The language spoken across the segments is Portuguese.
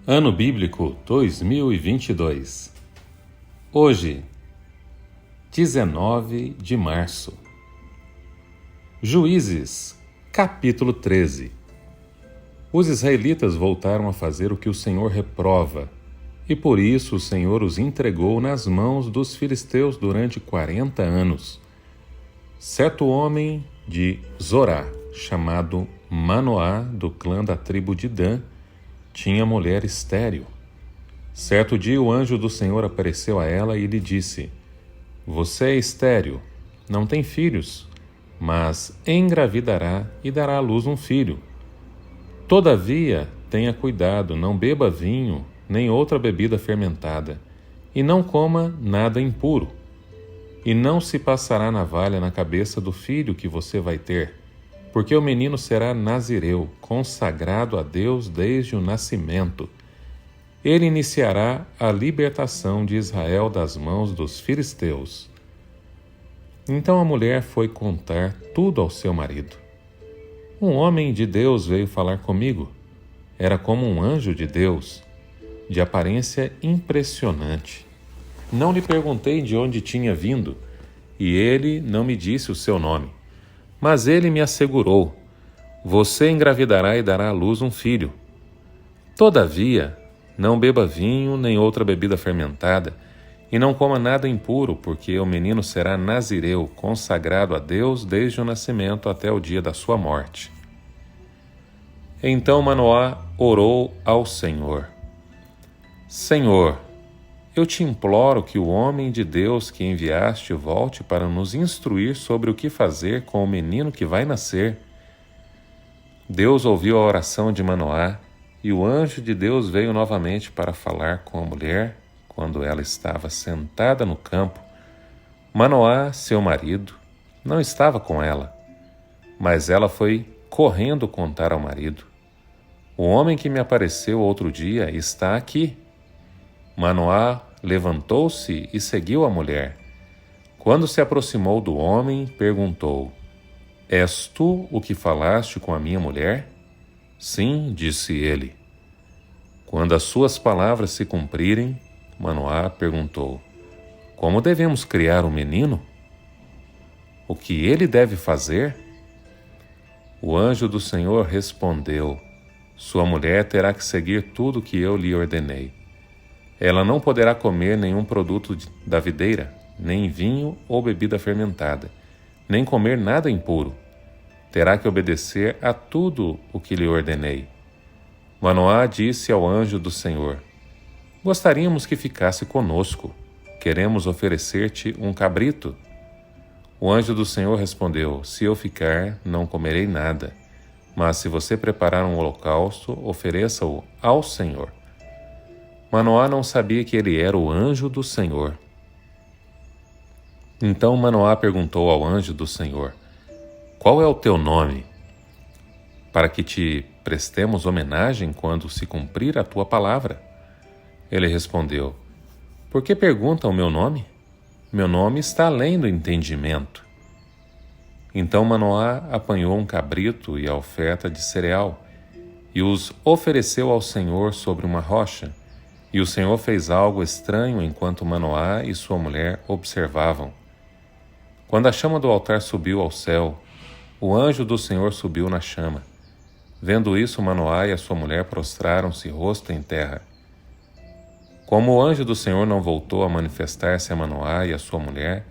Ano Bíblico 2022. Hoje, 19 de março. Juízes, capítulo 13. Os israelitas voltaram a fazer o que o Senhor reprova, e por isso o Senhor os entregou nas mãos dos filisteus durante 40 anos. Certo homem de Zorá, chamado Manoá, do clã da tribo de Dan, tinha mulher estéril. Certo dia o anjo do Senhor apareceu a ela e lhe disse: Você é estéril, não tem filhos, mas engravidará e dará à luz um filho. Todavia, tenha cuidado, não beba vinho, nem outra bebida fermentada, e não coma nada impuro. E não se passará navalha na cabeça do filho que você vai ter, porque o menino será nazireu, consagrado a Deus desde o nascimento. Ele iniciará a libertação de Israel das mãos dos filisteus. Então a mulher foi contar tudo ao seu marido. Um homem de Deus veio falar comigo. Era como um anjo de Deus, de aparência impressionante. Não lhe perguntei de onde tinha vindo, e ele não me disse o seu nome. Mas ele me assegurou: Você engravidará e dará à luz um filho. Todavia, não beba vinho nem outra bebida fermentada, e não coma nada impuro, porque o menino será nazireu, consagrado a Deus desde o nascimento até o dia da sua morte. Então Manoá orou ao Senhor: Senhor, eu te imploro que o homem de Deus que enviaste volte para nos instruir sobre o que fazer com o menino que vai nascer. Deus ouviu a oração de Manoá, e o anjo de Deus veio novamente para falar com a mulher quando ela estava sentada no campo. Manoá, seu marido, não estava com ela, mas ela foi correndo contar ao marido: O homem que me apareceu outro dia está aqui. Manoá levantou-se e seguiu a mulher. Quando se aproximou do homem, perguntou: És tu o que falaste com a minha mulher? Sim, disse ele. Quando as suas palavras se cumprirem, Manoá perguntou: Como devemos criar um menino? O que ele deve fazer? O anjo do Senhor respondeu: Sua mulher terá que seguir tudo o que eu lhe ordenei. Ela não poderá comer nenhum produto da videira, nem vinho ou bebida fermentada, nem comer nada impuro. Terá que obedecer a tudo o que lhe ordenei. Manoá disse ao anjo do Senhor: Gostaríamos que ficasse conosco. Queremos oferecer-te um cabrito. O anjo do Senhor respondeu: Se eu ficar, não comerei nada. Mas se você preparar um holocausto, ofereça-o ao Senhor. Manoá não sabia que ele era o anjo do Senhor. Então Manoá perguntou ao anjo do Senhor: Qual é o teu nome? Para que te prestemos homenagem quando se cumprir a tua palavra. Ele respondeu: Por que perguntam o meu nome? Meu nome está além do entendimento. Então Manoá apanhou um cabrito e a oferta de cereal, e os ofereceu ao Senhor sobre uma rocha. E o Senhor fez algo estranho enquanto Manoá e sua mulher observavam. Quando a chama do altar subiu ao céu, o anjo do Senhor subiu na chama. Vendo isso, Manoá e a sua mulher prostraram-se rosto em terra. Como o anjo do Senhor não voltou a manifestar-se a Manoá e a sua mulher,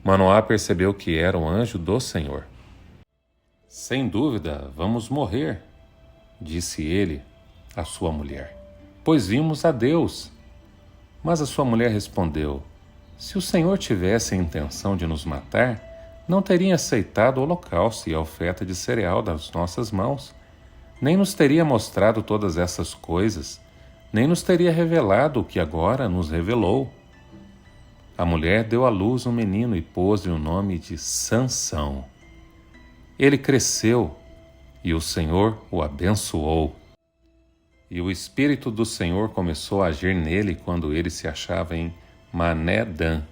Manoá percebeu que era o anjo do Senhor. Sem dúvida, vamos morrer, disse ele à sua mulher, pois vimos a Deus. Mas a sua mulher respondeu: Se o Senhor tivesse a intenção de nos matar, não teria aceitado o holocausto e a oferta de cereal das nossas mãos, nem nos teria mostrado todas essas coisas, nem nos teria revelado o que agora nos revelou. A mulher deu à luz um menino e pôs-lhe o nome de Sansão. Ele cresceu e o Senhor o abençoou. E o Espírito do Senhor começou a agir nele quando ele se achava em Mané-Dan,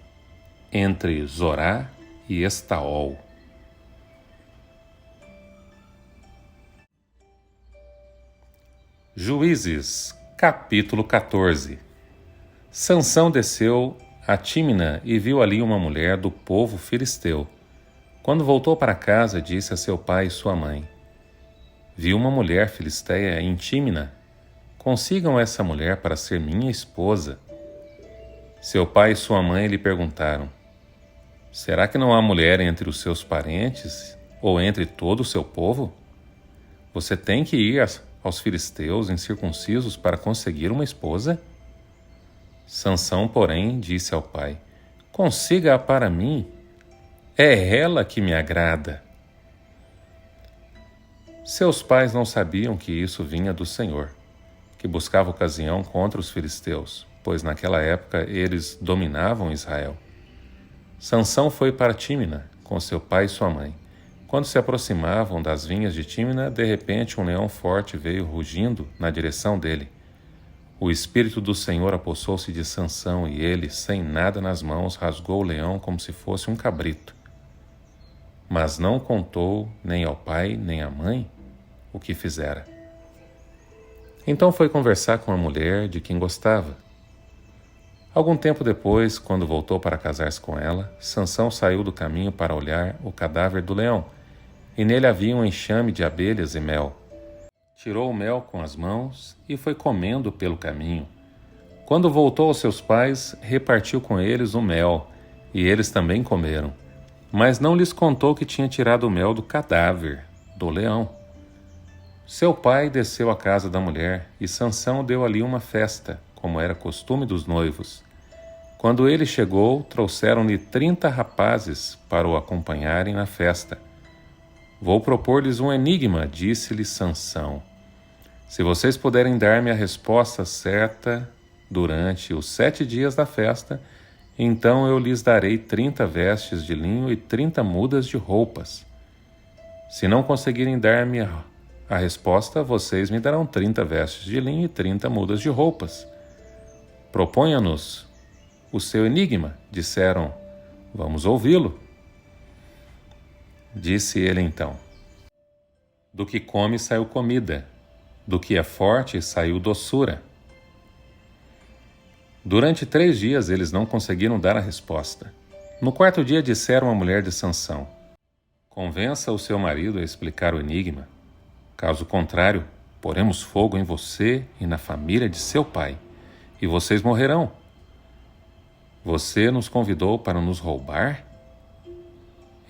entre Zorá e Estaol. Juízes, Capítulo 14. Sansão desceu a Tímina e viu ali uma mulher do povo filisteu. Quando voltou para casa, disse a seu pai e sua mãe: Vi uma mulher filisteia em Tímina. Consigam essa mulher para ser minha esposa. Seu pai e sua mãe lhe perguntaram: Será que não há mulher entre os seus parentes ou entre todo o seu povo? Você tem que ir aos filisteus incircuncisos para conseguir uma esposa? Sansão, porém, disse ao pai: Consiga-a para mim. É ela que me agrada. Seus pais não sabiam que isso vinha do Senhor, que buscava ocasião contra os filisteus, pois naquela época eles dominavam Israel. Sansão foi para Tímina com seu pai e sua mãe. Quando se aproximavam das vinhas de Tímina, de repente um leão forte veio rugindo na direção dele. O Espírito do Senhor apossou-se de Sansão e ele, sem nada nas mãos, rasgou o leão como se fosse um cabrito. Mas não contou nem ao pai nem à mãe o que fizera. Então foi conversar com a mulher de quem gostava. Algum tempo depois, quando voltou para casar-se com ela, Sansão saiu do caminho para olhar o cadáver do leão, e nele havia um enxame de abelhas e mel. Tirou o mel com as mãos e foi comendo pelo caminho. Quando voltou aos seus pais, repartiu com eles o mel, e eles também comeram. Mas não lhes contou que tinha tirado o mel do cadáver do leão. Seu pai desceu à casa da mulher, e Sansão deu ali uma festa, como era costume dos noivos. Quando ele chegou, trouxeram-lhe 30 rapazes para o acompanharem na festa. Vou propor-lhes um enigma, disse-lhe Sansão. Se vocês puderem dar-me a resposta certa durante os 7 dias da festa, então eu lhes darei 30 vestes de linho e 30 mudas de roupas. Se não conseguirem dar-me a resposta, vocês me darão 30 vestes de linho e 30 mudas de roupas. Proponha-nos o seu enigma, disseram. Vamos ouvi-lo. Disse ele então: Do que come saiu comida, do que é forte saiu doçura. Durante 3 dias eles não conseguiram dar a resposta. No 4º dia disseram à mulher de Sansão: Convença o seu marido a explicar o enigma. Caso contrário, poremos fogo em você e na família de seu pai, e vocês morrerão. Você nos convidou para nos roubar?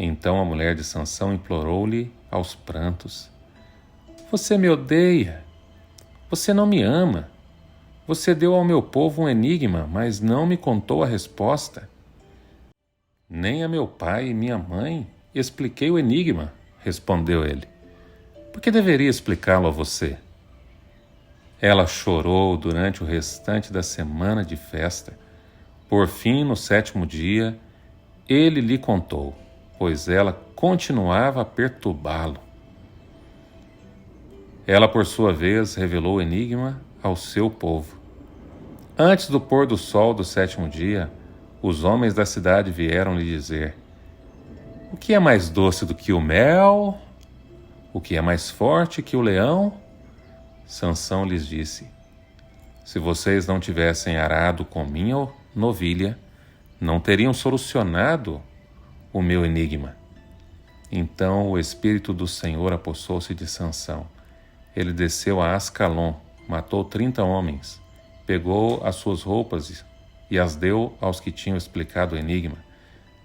Então a mulher de Sansão implorou-lhe aos prantos: Você me odeia. Você não me ama. Você deu ao meu povo um enigma, mas não me contou a resposta. Nem a meu pai e minha mãe expliquei o enigma, respondeu ele. Por que deveria explicá-lo a você? Ela chorou durante o restante da semana de festa. Por fim, no 7º dia, ele lhe contou, pois ela continuava a perturbá-lo. Ela, por sua vez, revelou o enigma ao seu povo. Antes do pôr do sol do 7º dia, os homens da cidade vieram lhe dizer: O que é mais doce do que o mel? O que é mais forte que o leão? Sansão lhes disse: Se vocês não tivessem arado com minha novilha, não teriam solucionado o meu enigma. Então o Espírito do Senhor apossou-se de Sansão. Ele desceu a Ascalon, matou 30 homens, pegou as suas roupas e as deu aos que tinham explicado o enigma.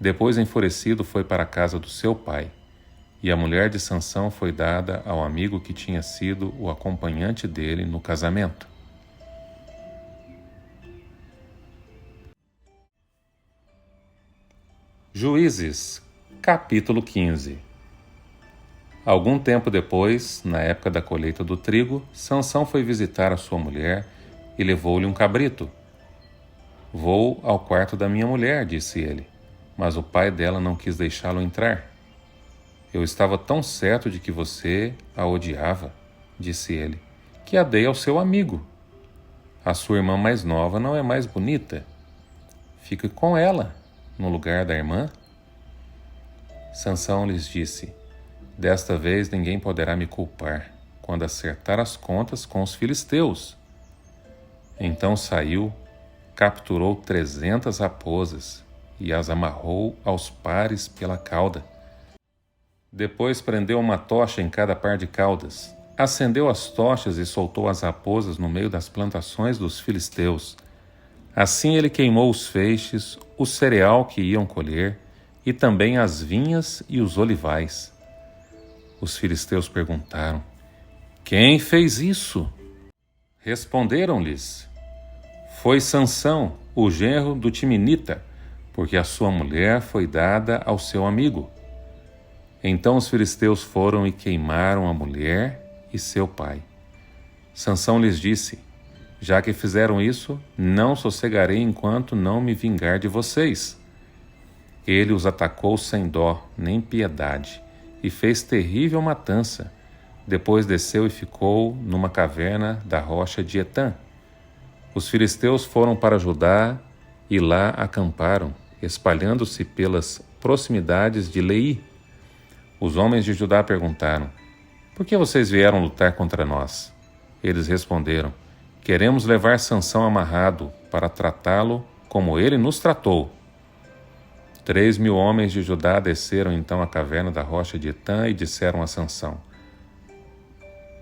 Depois, enfurecido, foi para a casa do seu pai. E a mulher de Sansão foi dada ao amigo que tinha sido o acompanhante dele no casamento. Juízes, capítulo 15. Algum tempo depois, na época da colheita do trigo, Sansão foi visitar a sua mulher e levou-lhe um cabrito. Vou ao quarto da minha mulher, disse ele, mas o pai dela não quis deixá-lo entrar. Eu estava tão certo de que você a odiava, disse ele, que a dei ao seu amigo. A sua irmã mais nova não é mais bonita? Fique com ela, no lugar da irmã. Sansão lhes disse: Desta vez ninguém poderá me culpar quando acertar as contas com os filisteus. Então saiu, capturou 300 raposas e as amarrou aos pares pela cauda. Depois prendeu uma tocha em cada par de caudas, acendeu as tochas e soltou as raposas no meio das plantações dos filisteus. Assim ele queimou os feixes, o cereal que iam colher, e também as vinhas e os olivais. Os filisteus perguntaram: Quem fez isso? Responderam-lhes: Foi Sansão, o genro do Timinita, porque a sua mulher foi dada ao seu amigo. Então os filisteus foram e queimaram a mulher e seu pai. Sansão lhes disse: Já que fizeram isso, não sossegarei enquanto não me vingar de vocês. Ele os atacou sem dó nem piedade e fez terrível matança. Depois desceu e ficou numa caverna da rocha de Etã. Os filisteus foram para Judá e lá acamparam, espalhando-se pelas proximidades de Leí. Os homens de Judá perguntaram: Por que vocês vieram lutar contra nós? Eles responderam: Queremos levar Sansão amarrado para tratá-lo como ele nos tratou. 3.000 homens de Judá desceram então à caverna da rocha de Etã e disseram a Sansão: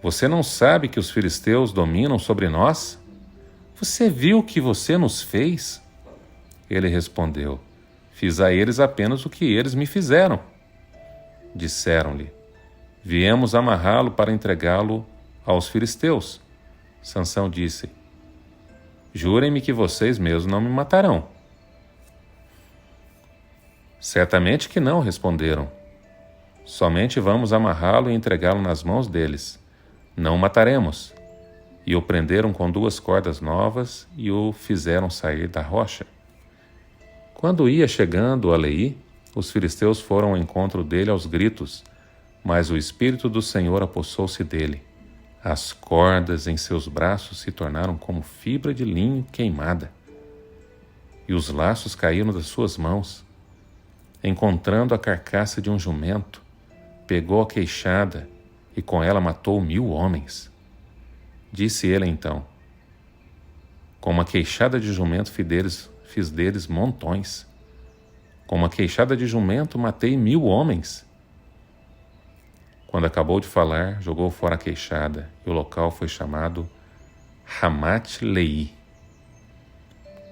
Você não sabe que os filisteus dominam sobre nós? Você viu o que você nos fez? Ele respondeu: Fiz a eles apenas o que eles me fizeram. Disseram-lhe: Viemos amarrá-lo para entregá-lo aos filisteus. Sansão disse: Jurem-me que vocês mesmos não me matarão. Certamente que não, responderam. Somente vamos amarrá-lo e entregá-lo nas mãos deles. Não o mataremos. E o prenderam com 2 cordas novas e o fizeram sair da rocha. Quando ia chegando a Leí, os filisteus foram ao encontro dele aos gritos, mas o Espírito do Senhor apossou-se dele. As cordas em seus braços se tornaram como fibra de linho queimada, e os laços caíram das suas mãos. Encontrando a carcaça de um jumento, pegou a queixada e com ela matou 1.000 homens. Disse ele então: Com uma queixada de jumento fiz deles montões. Com uma queixada de jumento matei 1.000 homens. Quando acabou de falar, jogou fora a queixada, e o local foi chamado Ramat-Leí.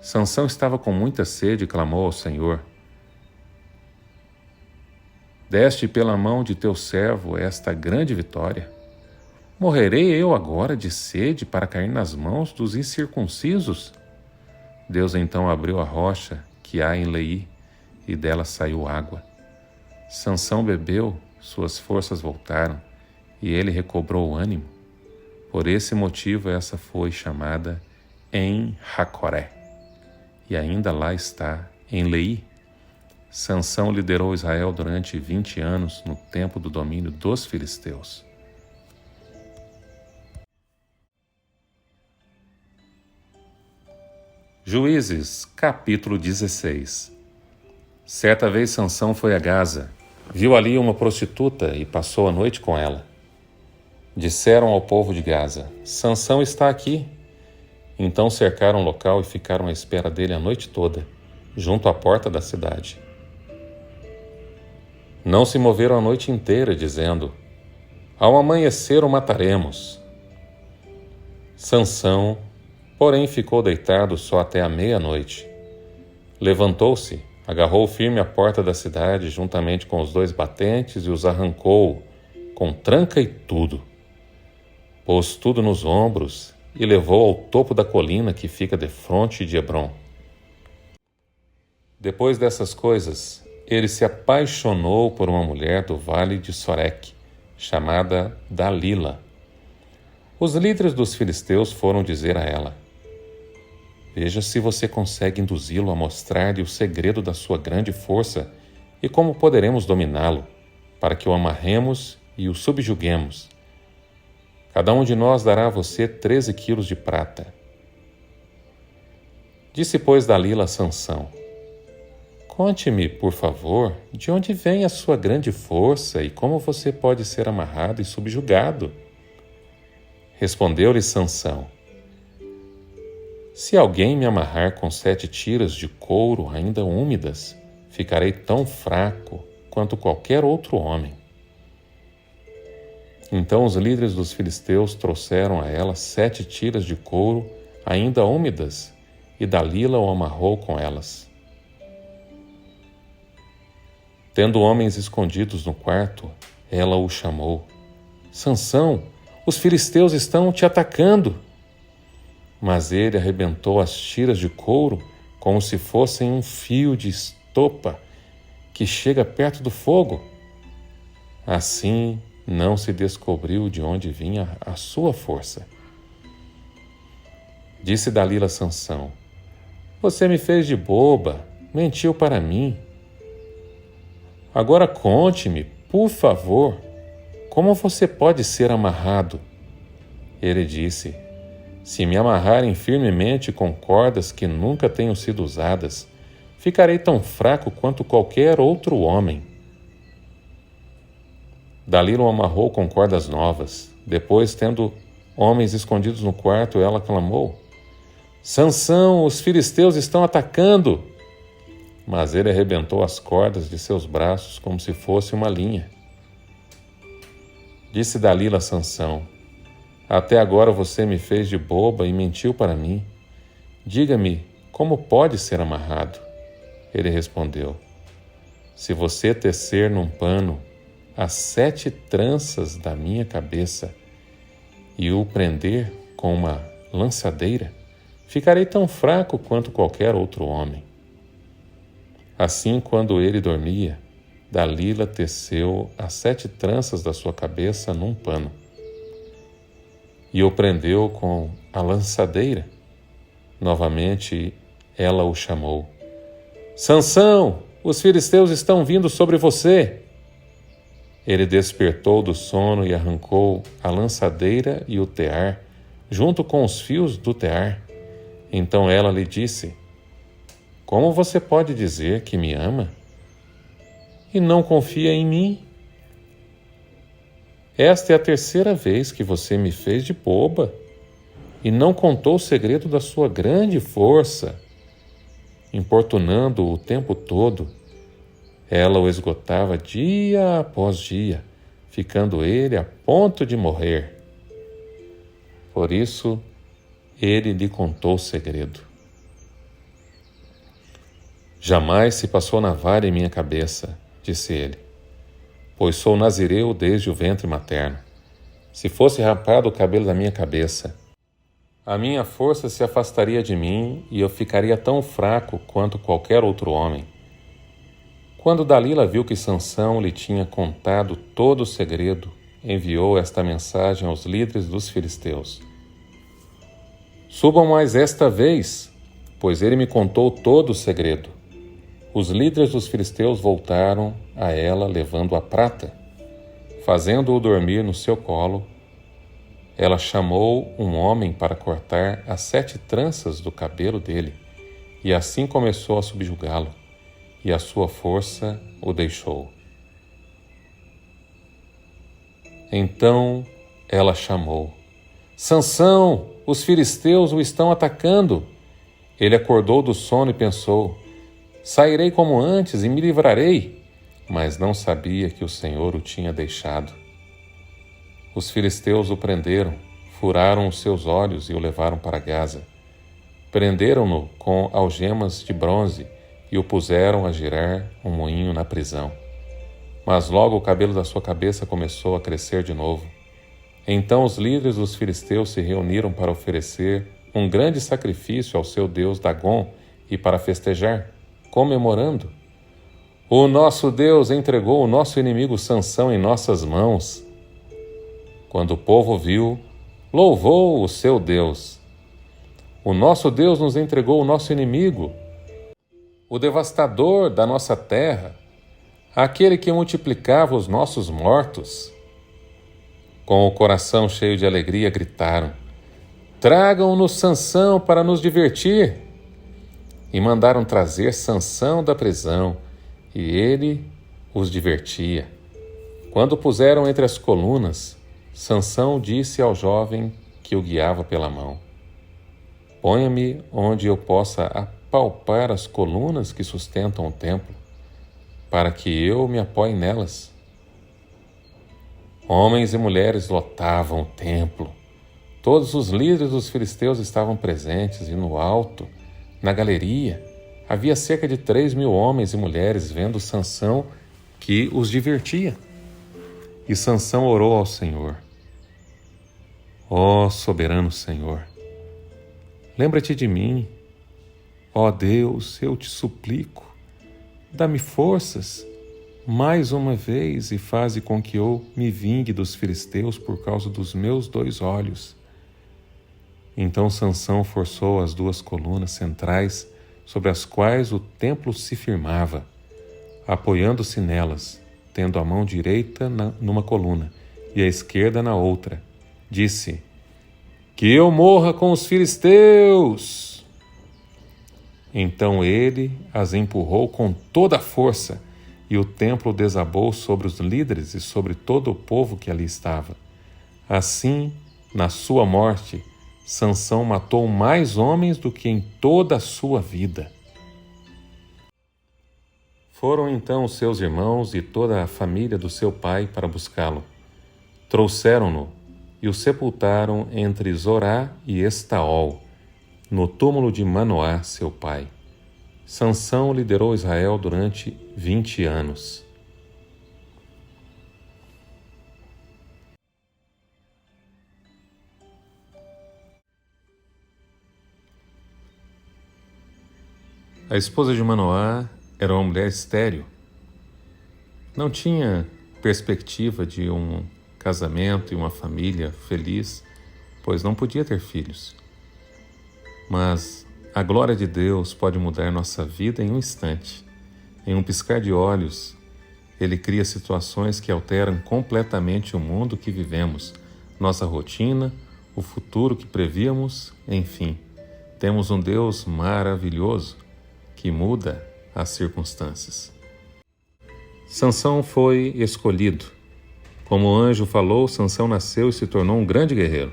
Sansão estava com muita sede e clamou ao Senhor: Deste pela mão de teu servo esta grande vitória. Morrerei eu agora de sede para cair nas mãos dos incircuncisos? Deus então abriu a rocha que há em Leí, e dela saiu água. Sansão bebeu, suas forças voltaram, e ele recobrou o ânimo. Por esse motivo essa foi chamada En-Hacoré, e ainda lá está, em Leí. Sansão liderou Israel durante 20 anos no tempo do domínio dos filisteus. Juízes, capítulo 16. Certa vez Sansão foi a Gaza, viu ali uma prostituta e passou a noite com ela. Disseram ao povo de Gaza: Sansão está aqui. Então cercaram o local e ficaram à espera dele a noite toda, junto à porta da cidade. Não se moveram a noite inteira, dizendo: Ao amanhecer o mataremos. Sansão, porém, ficou deitado só até a meia-noite. Levantou-se, agarrou firme a porta da cidade, juntamente com os 2 batentes, e os arrancou, com tranca e tudo. Pôs tudo nos ombros e levou ao topo da colina que fica defronte de Hebrom. Depois dessas coisas, ele se apaixonou por uma mulher do vale de Soreque, chamada Dalila. Os líderes dos filisteus foram dizer a ela: Veja se você consegue induzi-lo a mostrar-lhe o segredo da sua grande força e como poderemos dominá-lo, para que o amarremos e o subjuguemos. Cada um de nós dará a você 13 quilos de prata. Disse, pois, Dalila a Sansão: Conte-me, por favor, de onde vem a sua grande força e como você pode ser amarrado e subjugado. Respondeu-lhe Sansão: Se alguém me amarrar com 7 tiras de couro ainda úmidas, ficarei tão fraco quanto qualquer outro homem. Então os líderes dos filisteus trouxeram a ela 7 tiras de couro ainda úmidas, e Dalila o amarrou com elas. Tendo homens escondidos no quarto, ela o chamou. Sansão, os filisteus estão te atacando. Mas ele arrebentou as tiras de couro como se fossem um fio de estopa que chega perto do fogo. Assim não se descobriu de onde vinha a sua força. Disse Dalila a Sansão: você me fez de boba, mentiu para mim. Agora conte-me, por favor, como você pode ser amarrado? Ele disse: se me amarrarem firmemente com cordas que nunca tenham sido usadas, ficarei tão fraco quanto qualquer outro homem. Dalila o amarrou com cordas novas. Depois, tendo homens escondidos no quarto, ela clamou: Sansão, os filisteus estão atacando! Mas ele arrebentou as cordas de seus braços como se fosse uma linha. Disse Dalila a Sansão: até agora você me fez de boba e mentiu para mim. Diga-me, como pode ser amarrado? Ele respondeu: se você tecer num pano as 7 tranças da minha cabeça e o prender com uma lançadeira, ficarei tão fraco quanto qualquer outro homem. Assim, quando ele dormia, Dalila teceu as 7 tranças da sua cabeça num pano e o prendeu com a lançadeira. Novamente ela o chamou: Sansão, os filisteus estão vindo sobre você! Ele despertou do sono e arrancou a lançadeira e o tear, junto com os fios do tear. Então ela lhe disse: como você pode dizer que me ama e não confia em mim? Esta é a 3ª vez que você me fez de boba e não contou o segredo da sua grande força. Importunando-o o tempo todo, ela o esgotava dia após dia, ficando ele a ponto de morrer. Por isso, ele lhe contou o segredo. Jamais se passou navalha em minha cabeça, disse ele, pois sou nazireu desde o ventre materno. Se fosse rapado o cabelo da minha cabeça, a minha força se afastaria de mim e eu ficaria tão fraco quanto qualquer outro homem. Quando Dalila viu que Sansão lhe tinha contado todo o segredo, enviou esta mensagem aos líderes dos filisteus: subam mais esta vez, pois ele me contou todo o segredo. Os líderes dos filisteus voltaram a ela levando a prata. Fazendo-o dormir no seu colo, ela chamou um homem para cortar as 7 tranças do cabelo dele, e assim começou a subjugá-lo, e a sua força o deixou. Então ela chamou: Sansão, os filisteus o estão atacando. Ele acordou do sono e pensou: sairei como antes e me livrarei, mas não sabia que o Senhor o tinha deixado. Os filisteus o prenderam, furaram os seus olhos e o levaram para Gaza. Prenderam-no com algemas de bronze e o puseram a girar um moinho na prisão. Mas logo o cabelo da sua cabeça começou a crescer de novo. Então os líderes dos filisteus se reuniram para oferecer um grande sacrifício ao seu deus Dagom e para festejar, comemorando: o nosso Deus entregou o nosso inimigo Sansão em nossas mãos. Quando o povo viu, louvou o seu Deus. O nosso Deus nos entregou o nosso inimigo, o devastador da nossa terra, aquele que multiplicava os nossos mortos. Com o coração cheio de alegria, gritaram: tragam-nos Sansão para nos divertir. E mandaram trazer Sansão da prisão, e ele os divertia. Quando o puseram entre as colunas, Sansão disse ao jovem que o guiava pela mão: Ponha-me onde eu possa apalpar as colunas que sustentam o templo, para que eu me apoie nelas. Homens e mulheres lotavam o templo. Todos os líderes dos filisteus estavam presentes e no alto, na galeria, havia cerca de 3.000 homens e mulheres vendo Sansão, que os divertia. E Sansão orou ao Senhor: Ó soberano Senhor, lembra-te de mim. Ó Deus, eu te suplico, dá-me forças mais uma vez e faze com que eu me vingue dos filisteus por causa dos meus 2 olhos. Então Sansão forçou as 2 colunas centrais sobre as quais o templo se firmava, apoiando-se nelas, tendo a mão direita numa coluna e a esquerda na outra. Disse: Que eu morra com os filisteus! Então ele as empurrou com toda a força, e o templo desabou sobre os líderes e sobre todo o povo que ali estava. Assim, na sua morte, Sansão matou mais homens do que em toda a sua vida. Foram então os seus irmãos e toda a família do seu pai para buscá-lo. Trouxeram-no e o sepultaram entre Zorá e Estaol, no túmulo de Manoá, seu pai. Sansão liderou Israel durante 20 anos. A esposa de Manoá era uma mulher estéril. Não tinha perspectiva de um casamento e uma família feliz, pois não podia ter filhos. Mas a glória de Deus pode mudar nossa vida em um instante. Em um piscar de olhos, Ele cria situações que alteram completamente o mundo que vivemos, nossa rotina, o futuro que prevíamos, enfim. Temos um Deus maravilhoso que muda as circunstâncias. Sansão foi escolhido. Como o anjo falou, Sansão nasceu e se tornou um grande guerreiro.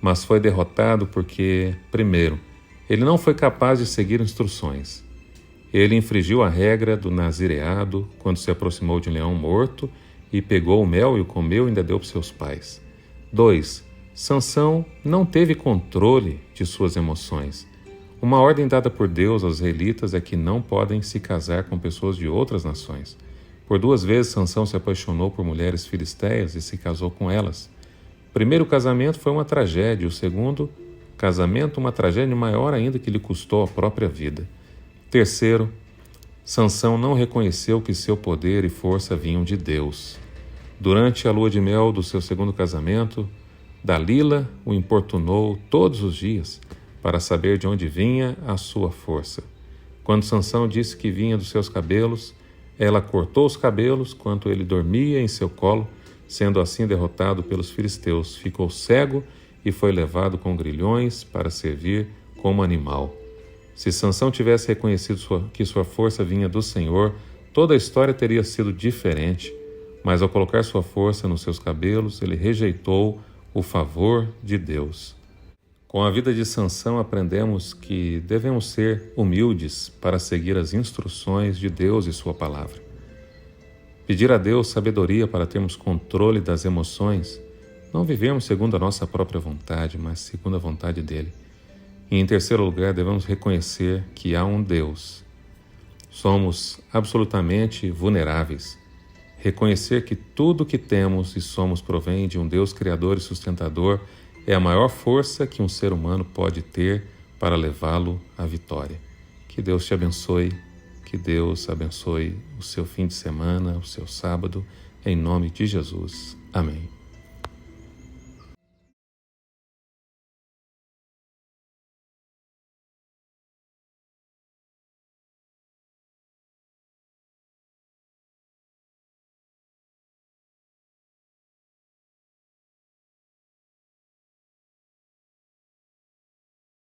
Mas foi derrotado porque, primeiro, ele não foi capaz de seguir instruções. Ele infringiu a regra do nazireado quando se aproximou de um leão morto e pegou o mel e o comeu e ainda deu para seus pais. 2. Sansão não teve controle de suas emoções. Uma ordem dada por Deus aos israelitas é que não podem se casar com pessoas de outras nações. Por 2 vezes Sansão se apaixonou por mulheres filisteias e se casou com elas. O primeiro casamento foi uma tragédia, o segundo casamento uma tragédia maior ainda que lhe custou a própria vida. 3. Sansão não reconheceu que seu poder e força vinham de Deus. Durante a lua de mel do seu segundo casamento, Dalila o importunou todos os dias para saber de onde vinha a sua força. Quando Sansão disse que vinha dos seus cabelos, ela cortou os cabelos enquanto ele dormia em seu colo, sendo assim derrotado pelos filisteus. Ficou cego e foi levado com grilhões para servir como animal. Se Sansão tivesse reconhecido que sua força vinha do Senhor, toda a história teria sido diferente. Mas ao colocar sua força nos seus cabelos, ele rejeitou o favor de Deus. Com a vida de Sansão aprendemos que devemos ser humildes para seguir as instruções de Deus e sua palavra. Pedir a Deus sabedoria para termos controle das emoções, não vivemos segundo a nossa própria vontade, mas segundo a vontade dele. E em terceiro lugar, devemos reconhecer que há um Deus. Somos absolutamente vulneráveis. Reconhecer que tudo o que temos e somos provém de um Deus criador e sustentador é a maior força que um ser humano pode ter para levá-lo à vitória. Que Deus te abençoe, que Deus abençoe o seu fim de semana, o seu sábado, em nome de Jesus. Amém.